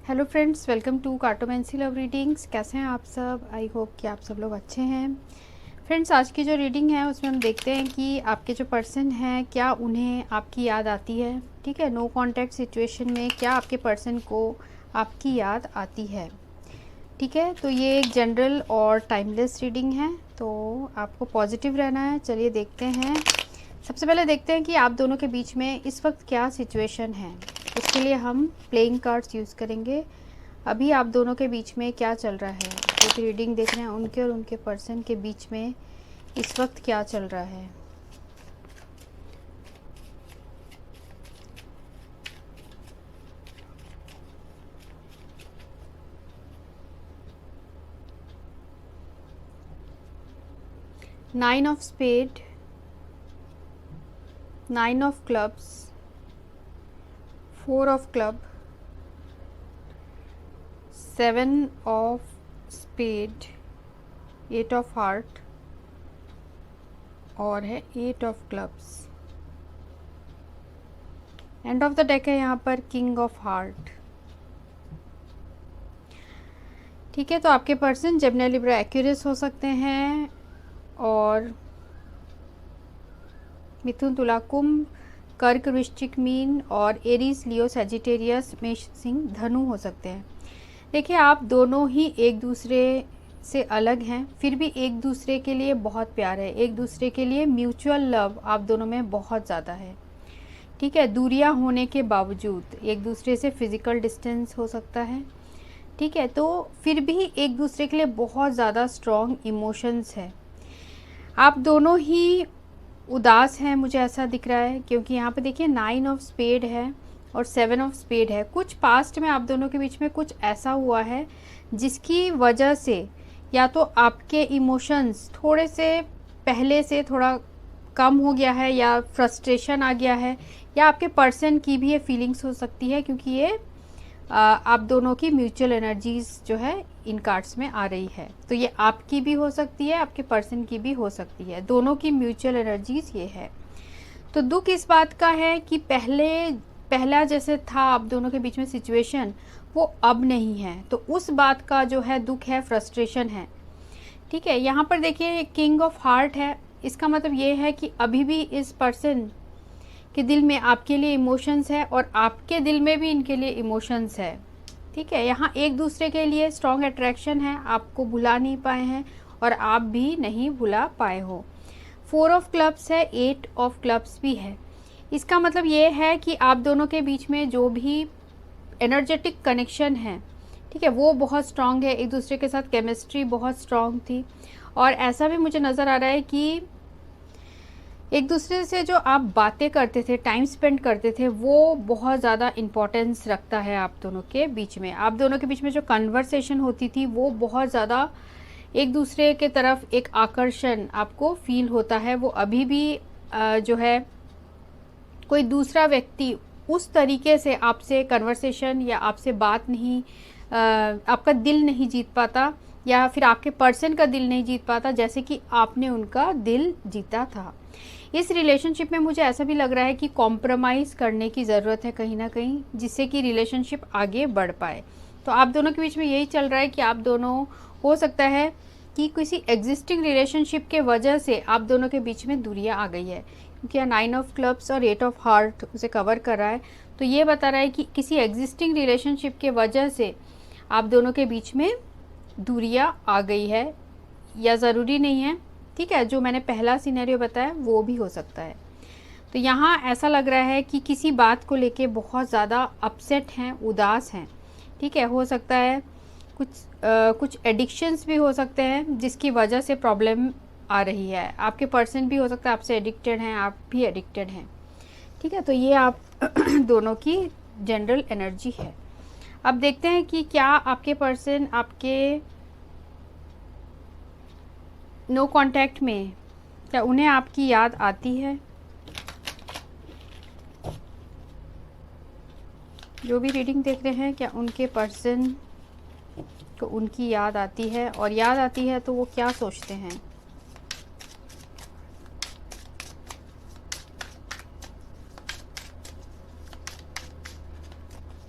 Hello friends, welcome to cartomancy love readings. कैसे हैं आप सब? आई होप कि आप सब लोग अच्छे हैं। फ्रेंड्स, आज की जो रीडिंग है उसमें हम देखते हैं कि आपके जो पर्सन हैं क्या उन्हें आपकी याद आती है। ठीक है, नो कांटेक्ट सिचुएशन में क्या आपके पर्सन को आपकी याद आती है। ठीक है, तो ये एक जनरल और टाइमलेस रीडिंग है, तो आपको पॉजिटिव रहना है। चलिए देखते हैं। सबसे पहले देखते हैं कि आप दोनों के बीच में इस वक्त क्या सिचुएशन है। उसके लिए हम प्लेइंग कार्ड्स यूज़ करेंगे। अभी आप दोनों के बीच में क्या चल रहा है, जो कि रीडिंग देख रहे हैं उनके और उनके पर्सन के बीच में इस वक्त क्या चल रहा है। Nine of spade, nine of clubs, four of club, seven of spade, eight of heart और है eight of clubs. End of the deck है यहाँ पर किंग ऑफ हार्ट। ठीक है, तो आपके पर्सन जेमिनी लिब्रा एक्यूरियस हो सकते हैं और मिथुन तुला कुंभ, कर्क वृश्चिक मीन और एरीज लियो सैजिटेरियस मेष सिंह धनु हो सकते हैं। देखिए, आप दोनों ही एक दूसरे से अलग हैं, फिर भी एक दूसरे के लिए बहुत प्यार है, एक दूसरे के लिए म्यूचुअल लव आप दोनों में बहुत ज़्यादा है। ठीक है, दूरियां होने के बावजूद एक दूसरे से फिजिकल डिस्टेंस हो सकता है। ठीक है, तो फिर भी एक दूसरे के लिए बहुत ज़्यादा स्ट्रॉन्ग इमोशंस है। आप दोनों ही उदास हैं, मुझे ऐसा दिख रहा है, क्योंकि यहाँ पे देखिए नाइन ऑफ स्पेड है और सेवन ऑफ स्पेड है। कुछ पास्ट में आप दोनों के बीच में कुछ ऐसा हुआ है जिसकी वजह से या तो आपके इमोशंस थोड़े से पहले से थोड़ा कम हो गया है या फ्रस्ट्रेशन आ गया है, या आपके पर्सन की भी ये फीलिंग्स हो सकती है, क्योंकि ये आप दोनों की म्यूचुअल एनर्जीज जो है इन कार्ड्स में आ रही है। तो ये आपकी भी हो सकती है, आपके पर्सन की भी हो सकती है, दोनों की म्यूचुअल एनर्जीज ये है। तो दुख इस बात का है कि पहला जैसे था आप दोनों के बीच में सिचुएशन, वो अब नहीं है। तो उस बात का जो है दुख है, फ्रस्ट्रेशन है। ठीक है, यहाँ पर देखिए किंग ऑफ हार्ट है। इसका मतलब ये है कि अभी भी इस पर्सन के दिल में आपके लिए इमोशंस है और आपके दिल में भी इनके लिए इमोशंस है। ठीक है, यहाँ एक दूसरे के लिए स्ट्रॉन्ग अट्रैक्शन है, आपको भुला नहीं पाए हैं और आप भी नहीं भुला पाए हो। फोर ऑफ क्लब्स है, एट ऑफ क्लब्स भी है। इसका मतलब ये है कि आप दोनों के बीच में जो भी एनर्जेटिक कनेक्शन है, ठीक है, वो बहुत स्ट्रांग है। एक दूसरे के साथ केमिस्ट्री बहुत स्ट्रांग थी और ऐसा भी मुझे नज़र आ रहा है कि एक दूसरे से जो आप बातें करते थे, टाइम स्पेंड करते थे, वो बहुत ज़्यादा इम्पोर्टेंस रखता है आप दोनों के बीच में। आप दोनों के बीच में जो कन्वर्सेशन होती थी वो बहुत ज़्यादा एक दूसरे के तरफ एक आकर्षण आपको फील होता है। वो अभी भी जो है कोई दूसरा व्यक्ति उस तरीके से आपसे कन्वर्सेशन या आपसे बात नहीं, आपका दिल नहीं जीत पाता, या फिर आपके पर्सन का दिल नहीं जीत पाता जैसे कि आपने उनका दिल जीता था। इस रिलेशनशिप में मुझे ऐसा भी लग रहा है कि कॉम्प्रोमाइज़ करने की ज़रूरत है कहीं ना कहीं, जिससे कि रिलेशनशिप आगे बढ़ पाए। तो आप दोनों के बीच में यही चल रहा है कि आप दोनों, हो सकता है कि किसी एग्जिस्टिंग रिलेशनशिप के वजह से आप दोनों के बीच में दूरियां आ गई है, क्योंकि नाइन ऑफ क्लब्स और एट ऑफ हार्ट उसे कवर कर रहा है। तो ये बता रहा है कि किसी एग्जिस्टिंग रिलेशनशिप के वजह से आप दोनों के बीच में दूरियां आ गई है, या ज़रूरी नहीं है। ठीक है, जो मैंने पहला सिनेरियो बताया वो भी हो सकता है। तो यहाँ ऐसा लग रहा है कि किसी बात को लेके बहुत ज़्यादा अपसेट हैं, उदास हैं। ठीक है, हो सकता है कुछ एडिक्शंस भी हो सकते हैं जिसकी वजह से प्रॉब्लम आ रही है। आपके पर्सन भी हो सकता है आपसे एडिक्टेड हैं, आप भी एडिक्टेड हैं। ठीक है, तो ये आप दोनों की जनरल एनर्जी है। अब देखते हैं कि क्या आपके पर्सन आपके नो कांटेक्ट में, क्या उन्हें आपकी याद आती है। जो भी रीडिंग देख रहे हैं, क्या उनके पर्सन को उनकी याद आती है, और याद आती है तो वो क्या सोचते हैं।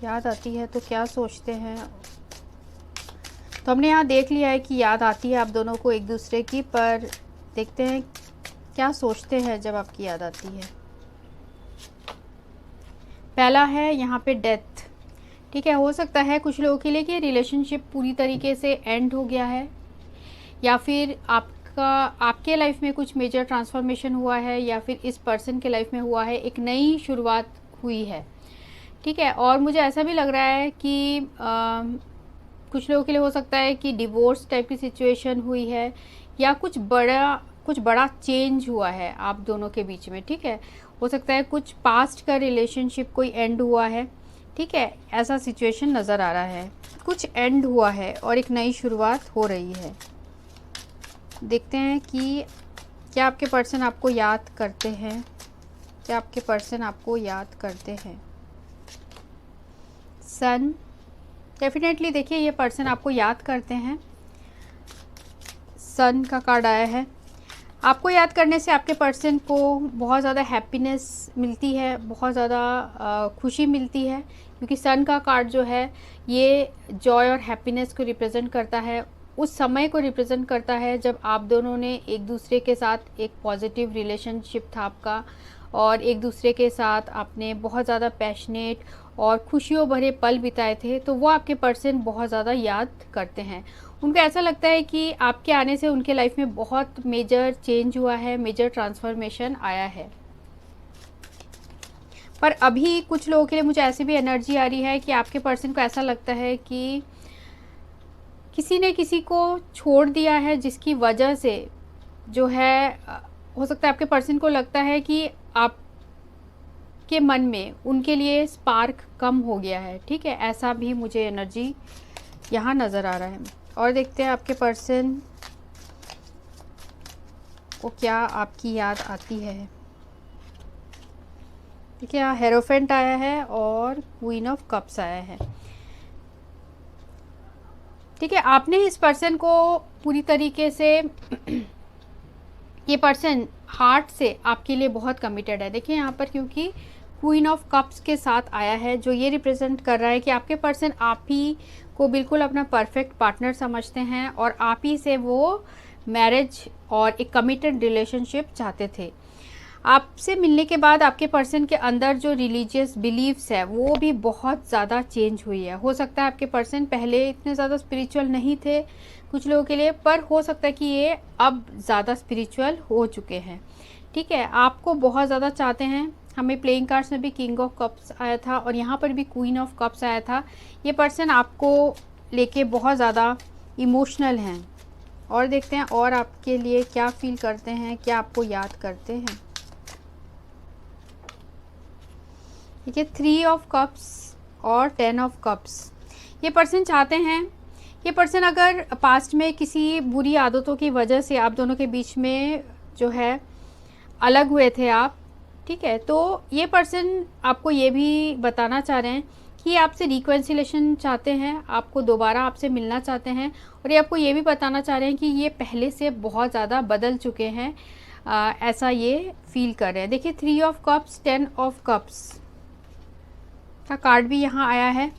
याद आती है तो क्या सोचते हैं। तो हमने यहाँ देख लिया है कि याद आती है आप दोनों को एक दूसरे की, पर देखते हैं क्या सोचते हैं जब आपकी याद आती है। पहला है यहाँ पे डेथ। ठीक है, हो सकता है कुछ लोगों के लिए कि रिलेशनशिप पूरी तरीके से एंड हो गया है, या फिर आपके लाइफ में कुछ मेजर ट्रांसफॉर्मेशन हुआ है, या फिर इस पर्सन के लाइफ में हुआ है, एक नई शुरुआत हुई है। ठीक है, और मुझे ऐसा भी लग रहा है कि कुछ लोगों के लिए हो सकता है कि डिवोर्स टाइप की सिचुएशन हुई है, या कुछ बड़ा चेंज हुआ है आप दोनों के बीच में। ठीक है, हो सकता है कुछ पास्ट का रिलेशनशिप कोई एंड हुआ है। ठीक है, ऐसा सिचुएशन नज़र आ रहा है, कुछ एंड हुआ है और एक नई शुरुआत हो रही है। देखते हैं कि क्या आपके पर्सन आपको याद करते हैं, क्या आपके पर्सन आपको याद करते हैं। सन, डेफिनेटली देखिए ये पर्सन आपको याद करते हैं। सन का कार्ड आया है। आपको याद करने से आपके पर्सन को बहुत ज़्यादा हैप्पीनेस मिलती है, बहुत ज़्यादा खुशी मिलती है, क्योंकि सन का कार्ड जो है ये जॉय और हैप्पीनेस को रिप्रेजेंट करता है। उस समय को रिप्रेजेंट करता है जब आप दोनों ने एक दूसरे के साथ एक पॉजिटिव रिलेशनशिप था आपका, और एक दूसरे के साथ आपने बहुत ज़्यादा पैशनेट और खुशियों भरे पल बिताए थे। तो वो आपके पर्सन बहुत ज़्यादा याद करते हैं। उनको ऐसा लगता है कि आपके आने से उनके लाइफ में बहुत मेजर चेंज हुआ है, मेजर ट्रांसफॉर्मेशन आया है। पर अभी कुछ लोगों के लिए मुझे ऐसी भी एनर्जी आ रही है कि आपके पर्सन को ऐसा लगता है कि किसी ने किसी को छोड़ दिया है, जिसकी वजह से जो है हो सकता है आपके पर्सन को लगता है कि आपके मन में उनके लिए स्पार्क कम हो गया है। ठीक है, ऐसा भी मुझे एनर्जी यहाँ नज़र आ रहा है। और देखते हैं आपके पर्सन को क्या आपकी याद आती है। देखिए यहाँ हेरोफेंट आया है और क्वीन ऑफ कप्स आया है। ठीक है, आपने इस पर्सन को पूरी तरीके से ये पर्सन हार्ट से आपके लिए बहुत कमिटेड है। देखिए यहाँ पर क्योंकि क्वीन ऑफ कप्स के साथ आया है, जो ये रिप्रेजेंट कर रहा है कि आपके पर्सन आप ही को बिल्कुल अपना परफेक्ट पार्टनर समझते हैं, और आप ही से वो मैरिज और एक कमिटेड रिलेशनशिप चाहते थे। आपसे मिलने के बाद आपके पर्सन के अंदर जो रिलीजियस बिलीव्स है वो भी बहुत ज़्यादा चेंज हुई है। हो सकता है आपके पर्सन पहले इतने ज़्यादा स्पिरिचुअल नहीं थे कुछ लोगों के लिए, पर हो सकता है कि ये अब ज़्यादा स्पिरिचुअल हो चुके हैं। ठीक है, आपको बहुत ज़्यादा चाहते हैं। हमें प्लेइंग कार्ड्स में भी किंग ऑफ कप्स आया था और यहाँ पर भी क्वीन ऑफ कप्स आया था। ये पर्सन आपको लेके बहुत ज़्यादा इमोशनल हैं। और देखते हैं और आपके लिए क्या फील करते हैं, क्या आपको याद करते हैं। ठीक है, 3 ऑफ कप्स और 10 ऑफ कप्स। ये पर्सन चाहते हैं, ये पर्सन अगर पास्ट में किसी बुरी आदतों की वजह से आप दोनों के बीच में जो है अलग हुए थे आप, ठीक है, तो ये पर्सन आपको ये भी बताना चाह रहे हैं कि आपसे रिकन्सिलेशन चाहते हैं, आपको दोबारा आपसे मिलना चाहते हैं, और ये आपको ये भी बताना चाह रहे हैं कि ये पहले से बहुत ज़्यादा बदल चुके हैं, ऐसा ये फील कर रहे हैं। देखिए 3 ऑफ कप्स, 10 ऑफ कप्स का कार्ड भी यहाँ आया है।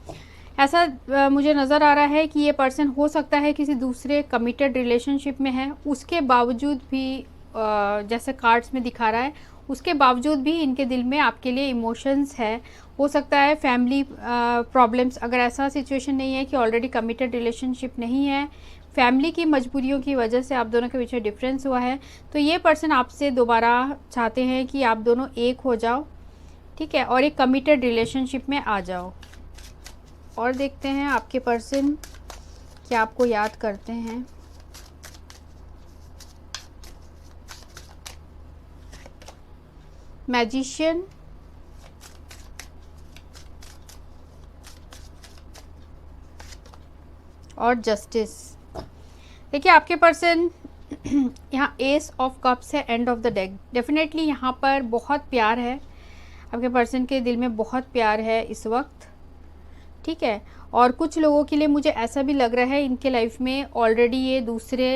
ऐसा मुझे नज़र आ रहा है कि ये पर्सन हो सकता है किसी दूसरे कमिटेड रिलेशनशिप में है, उसके बावजूद भी जैसे कार्ड्स में दिखा रहा है, उसके बावजूद भी इनके दिल में आपके लिए इमोशंस है। हो सकता है फैमिली प्रॉब्लम्स, अगर ऐसा सिचुएशन नहीं है कि ऑलरेडी कमिटेड रिलेशनशिप नहीं है, फैमिली की मजबूरियों की वजह से आप दोनों के बीच में डिफरेंस हुआ है, तो ये पर्सन आपसे दोबारा चाहते हैं कि आप दोनों एक हो जाओ। ठीक है, और एक कमिटेड रिलेशनशिप में आ जाओ। और देखते हैं आपके पर्सन क्या आपको याद करते हैं। मैजिशियन और जस्टिस। देखिए आपके पर्सन यहाँ एस ऑफ कप्स है, and of the deck. Definitely यहाँ पर बहुत प्यार है, आपके पर्सन के दिल में बहुत प्यार है इस वक्त। ठीक है, और कुछ लोगों के लिए मुझे ऐसा भी लग रहा है इनके लाइफ में ऑलरेडी ये दूसरे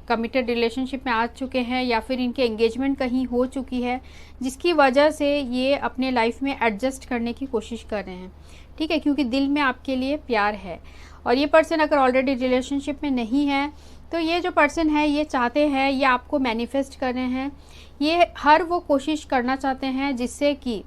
कमिटेड रिलेशनशिप में आ चुके हैं या फिर इनके एंगेजमेंट कहीं हो चुकी है, जिसकी वजह से ये अपने लाइफ में एडजस्ट करने की कोशिश कर रहे हैं, ठीक है, क्योंकि दिल में आपके लिए प्यार है। और ये पर्सन अगर ऑलरेडी रिलेशनशिप में नहीं है तो ये जो पर्सन है ये चाहते हैं, ये आपको मैनिफेस्ट कर रहे हैं, ये हर वो कोशिश करना चाहते हैं जिससे कि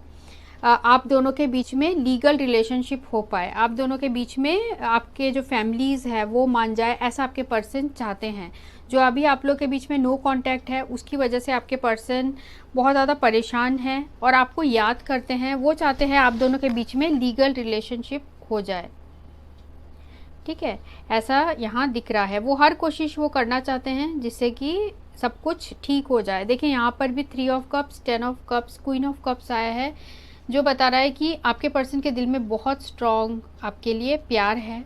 आप दोनों के बीच में लीगल रिलेशनशिप हो पाए, आप दोनों के बीच में आपके जो फैमिलीज़ है वो मान जाए, ऐसा आपके पर्सन चाहते हैं। जो अभी आप लोग के बीच में नो कांटेक्ट है उसकी वजह से आपके पर्सन बहुत ज़्यादा परेशान हैं और आपको याद करते हैं, वो चाहते हैं आप दोनों के बीच में लीगल रिलेशनशिप हो जाए, ठीक है, ऐसा यहाँ दिख रहा है। वो हर कोशिश वो करना चाहते हैं जिससे कि सब कुछ ठीक हो जाए। देखिए यहाँ पर भी 3 of cups, 10 of cups, queen of cups आया है, जो बता रहा है कि आपके पर्सन के दिल में बहुत स्ट्रॉन्ग आपके लिए प्यार है,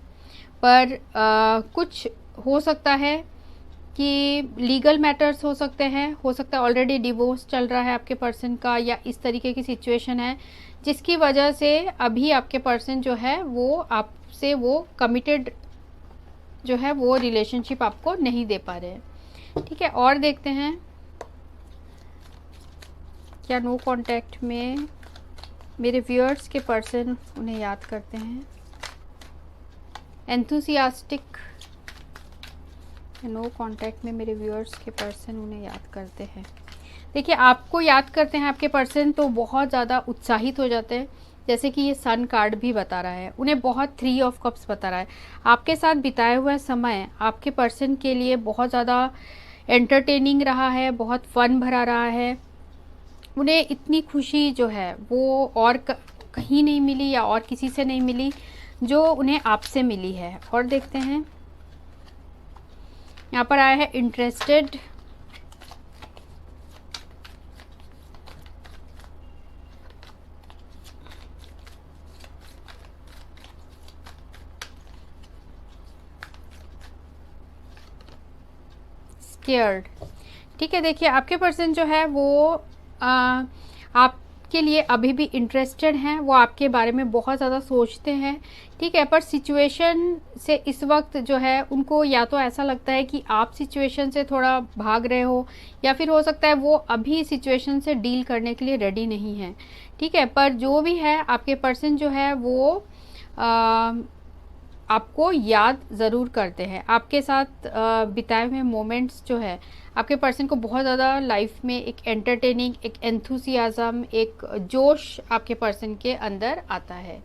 पर कुछ हो सकता है कि लीगल मैटर्स हो सकते हैं, हो सकता है ऑलरेडी डिवोर्स चल रहा है आपके पर्सन का, या इस तरीके की सिचुएशन है जिसकी वजह से अभी आपके पर्सन जो है वो आपसे वो कमिटेड जो है वो रिलेशनशिप आपको नहीं दे पा रहे हैं, ठीक है। और देखते हैं क्या नो कांटेक्ट में मेरे व्यूअर्स के पर्सन उन्हें याद करते हैं। एंथुसियास्टिक, नो कांटेक्ट में मेरे व्यूअर्स के पर्सन उन्हें याद करते हैं। देखिए आपको याद करते हैं आपके पर्सन तो बहुत ज़्यादा उत्साहित हो जाते हैं, जैसे कि ये सन कार्ड भी बता रहा है, उन्हें बहुत 3 ऑफ कप्स बता रहा है। आपके साथ बिताया हुआ समय आपके पर्सन के लिए बहुत ज़्यादा एंटरटेनिंग रहा है, बहुत फन भरा रहा है। उन्हें इतनी खुशी जो है वो और कहीं नहीं मिली या और किसी से नहीं मिली जो उन्हें आपसे मिली है। और देखते हैं यहाँ पर आया है इंटरेस्टेड, स्केयर्ड, ठीक है। देखिए आपके पर्सन जो है वो आपके लिए अभी भी इंटरेस्टेड हैं, वो आपके बारे में बहुत ज़्यादा सोचते हैं, ठीक है, पर सिचुएशन से इस वक्त जो है उनको या तो ऐसा लगता है कि आप सिचुएशन से थोड़ा भाग रहे हो, या फिर हो सकता है वो अभी सिचुएशन से डील करने के लिए रेडी नहीं है, ठीक है। पर जो भी है आपके पर्सन जो है वो आपको याद ज़रूर करते हैं। आपके साथ बिताए हुए मोमेंट्स जो है आपके पर्सन को बहुत ज़्यादा लाइफ में एक एंटरटेनिंग, एक एंथुसियाज़म, एक जोश आपके पर्सन के अंदर आता है।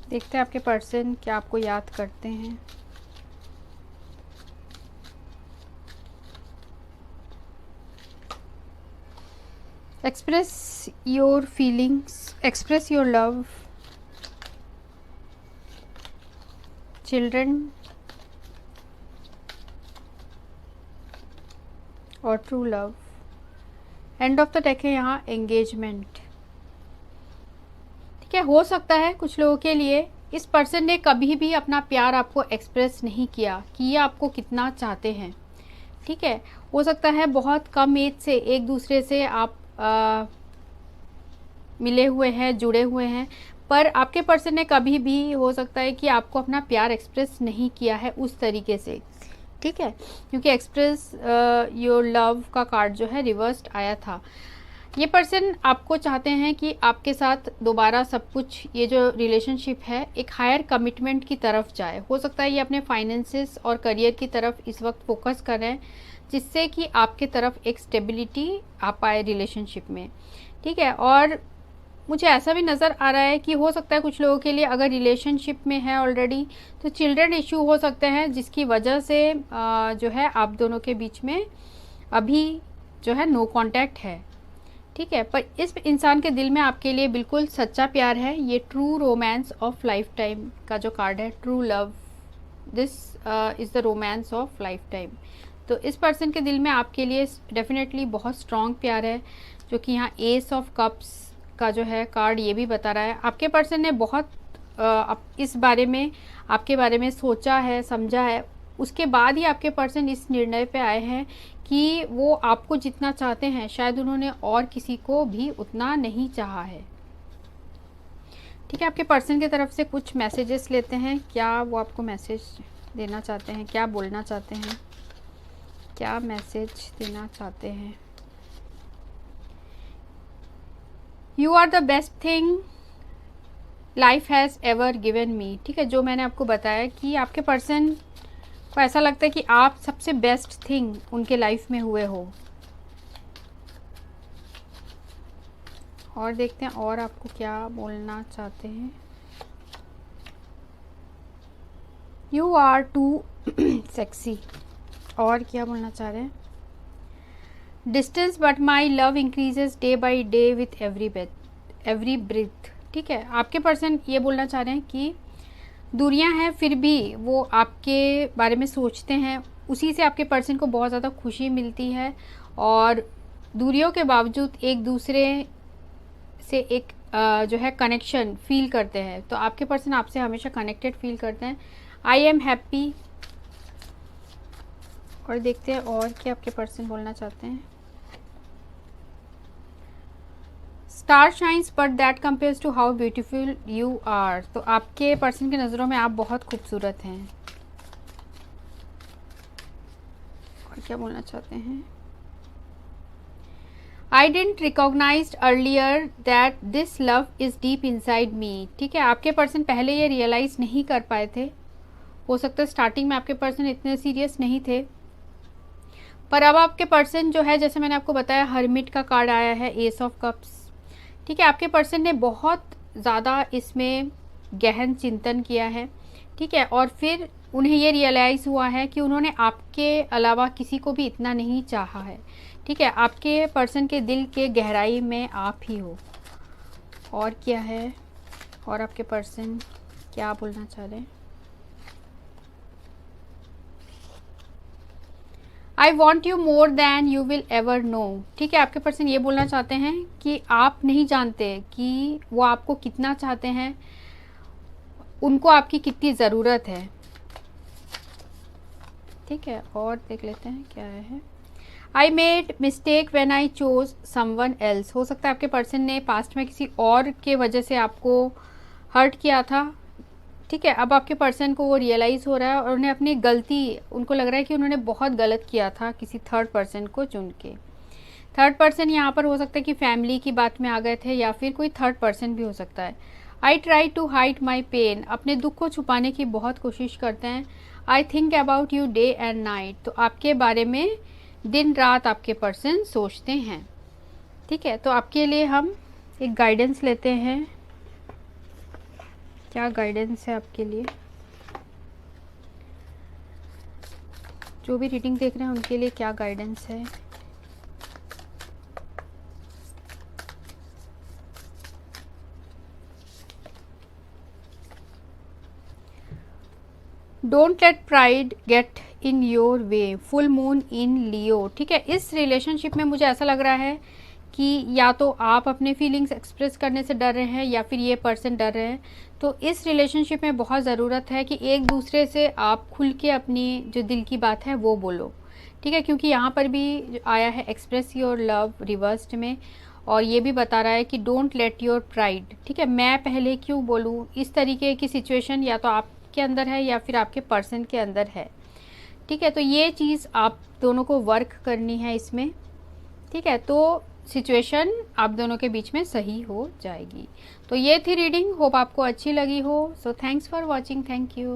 देखते हैं आपके पर्सन क्या आपको याद करते हैं। Express your feelings, express your love, children और true love. End of the deck है यहाँ एंगेजमेंट, ठीक है। हो सकता है कुछ लोगों के लिए इस पर्सन ने कभी भी अपना प्यार आपको एक्सप्रेस नहीं किया कि ये आपको कितना चाहते हैं, ठीक है। हो सकता है बहुत कम एज से एक दूसरे से आप मिले हुए हैं, जुड़े हुए हैं, पर आपके पर्सन ने कभी भी हो सकता है कि आपको अपना प्यार एक्सप्रेस नहीं किया है उस तरीके से, ठीक है, क्योंकि एक्सप्रेस योर लव का कार्ड जो है रिवर्स्ड आया था। ये पर्सन आपको चाहते हैं कि आपके साथ दोबारा सब कुछ, ये जो रिलेशनशिप है एक हायर कमिटमेंट की तरफ जाए। हो सकता है ये अपने फाइनेंसेस और करियर की तरफ इस वक्त फोकस कर रहे हैं, जिससे कि आपके तरफ एक स्टेबिलिटी आ पाए रिलेशनशिप में, ठीक है। और मुझे ऐसा भी नज़र आ रहा है कि हो सकता है कुछ लोगों के लिए अगर रिलेशनशिप में है ऑलरेडी तो चिल्ड्रन इशू हो सकते हैं, जिसकी वजह से जो है आप दोनों के बीच में अभी जो है नो कांटेक्ट है, ठीक है। पर इस इंसान के दिल में आपके लिए बिल्कुल सच्चा प्यार है। ये true romance of life time का जो कार्ड है, true love, this is the romance of life time. तो इस पर्सन के दिल में आपके लिए डेफिनेटली बहुत स्ट्रॉन्ग प्यार है, जो कि यहाँ एस ऑफ कप्स का जो है कार्ड ये भी बता रहा है। आपके पर्सन ने बहुत इस बारे में, आपके बारे में सोचा है, समझा है, उसके बाद ही आपके पर्सन इस निर्णय पे आए हैं कि वो आपको जितना चाहते हैं शायद उन्होंने और किसी को भी उतना नहीं चाहा है, ठीक है। आपके पर्सन की तरफ से कुछ मैसेजेस लेते हैं, क्या वो आपको मैसेज देना चाहते हैं, क्या बोलना चाहते हैं, क्या मैसेज देना चाहते हैं। You are the best thing life has ever given me. ठीक है, जो मैंने आपको बताया कि आपके पर्सन को ऐसा लगता है कि आप सबसे बेस्ट थिंग उनके लाइफ में हुए हो। और देखते हैं और आपको क्या बोलना चाहते हैं। You are too sexy. और क्या बोलना चाह रहे हैं। Distance but my love increases day by day with every breath. ठीक है, आपके पर्सन ये बोलना चाह रहे हैं कि दूरियां हैं फिर भी वो आपके बारे में सोचते हैं, उसी से आपके पर्सन को बहुत ज़्यादा खुशी मिलती है और दूरियों के बावजूद एक दूसरे से एक जो है कनेक्शन फील करते हैं। तो आपके पर्सन आपसे हमेशा कनेक्टेड फील करते हैं। I am happy. और देखते हैं और क्या आपके पर्सन बोलना चाहते हैं। Star shines but that compares to how beautiful you are. तो आपके पर्सन की नज़रों में आप बहुत खूबसूरत हैं। और क्या बोलना चाहते हैं। I didn't recognize earlier that this love is deep inside me. ठीक है, आपके पर्सन पहले ये रियलाइज़ नहीं कर पाए थे। हो सकता है स्टार्टिंग में आपके पर्सन इतने सीरियस नहीं थे, पर अब आपके पर्सन जो है, जैसे मैंने आपको बताया, हर्मिट का कार्ड आया है, एस ऑफ कप्स। ठीक है, आपके पर्सन ने बहुत ज़्यादा इसमें गहन चिंतन किया है। ठीक है, और फिर उन्हें ये रियलाइज़ हुआ है कि उन्होंने आपके अलावा किसी को भी इतना नहीं चाहा है। ठीक है, आपके पर्सन के दिल के गहराई में आप ही हो। और क्या है, और आपके पर्सन क्या बोलना चाह रहे हैं। I want you more than you will ever know. ठीक है, आपके पर्सन ये बोलना चाहते हैं कि आप नहीं जानते कि वो आपको कितना चाहते हैं, उनको आपकी कितनी ज़रूरत है। ठीक है, और देख लेते हैं क्या है। I made mistake when I chose someone else. हो सकता है आपके पर्सन ने पास्ट में किसी और के वजह से आपको हर्ट किया था। ठीक है, अब आपके पर्सन को वो रियलाइज़ हो रहा है और उन्हें अपनी गलती, उनको लग रहा है कि उन्होंने बहुत गलत किया था किसी थर्ड पर्सन को चुन के। थर्ड पर्सन यहाँ पर हो सकता है कि फैमिली की बात में आ गए थे या फिर कोई थर्ड पर्सन भी हो सकता है। I try to hide my pain. अपने दुख को छुपाने की बहुत कोशिश करते हैं। I think about you day and night. तो आपके बारे में दिन रात आपके पर्सन सोचते हैं। ठीक है, तो आपके लिए हम एक गाइडेंस लेते हैं। क्या गाइडेंस है आपके लिए। जो भी रीडिंग देख रहे हैं उनके लिए क्या गाइडेंस है। Don't let pride get in your way. Full moon in Leo. ठीक है, इस रिलेशनशिप में मुझे ऐसा लग रहा है कि या तो आप अपने फीलिंग्स एक्सप्रेस करने से डर रहे हैं या फिर ये पर्सन डर रहे हैं। तो इस रिलेशनशिप में बहुत ज़रूरत है कि एक दूसरे से आप खुल के अपनी जो दिल की बात है वो बोलो। ठीक है, क्योंकि यहाँ पर भी आया है एक्सप्रेस योर लव रिवर्स्ड में, और ये भी बता रहा है कि डोंट लेट योर प्राइड। ठीक है, मैं पहले क्यों बोलूँ, इस तरीके की सिचुएशन या तो आपके अंदर है या फिर आपके पर्सन के अंदर है। ठीक है, तो ये चीज़ आप दोनों को वर्क करनी है इसमें। ठीक है, तो सिचुएशन आप दोनों के बीच में सही हो जाएगी। तो ये थी रीडिंग, होप आपको अच्छी लगी हो। So thanks for watching, thank you.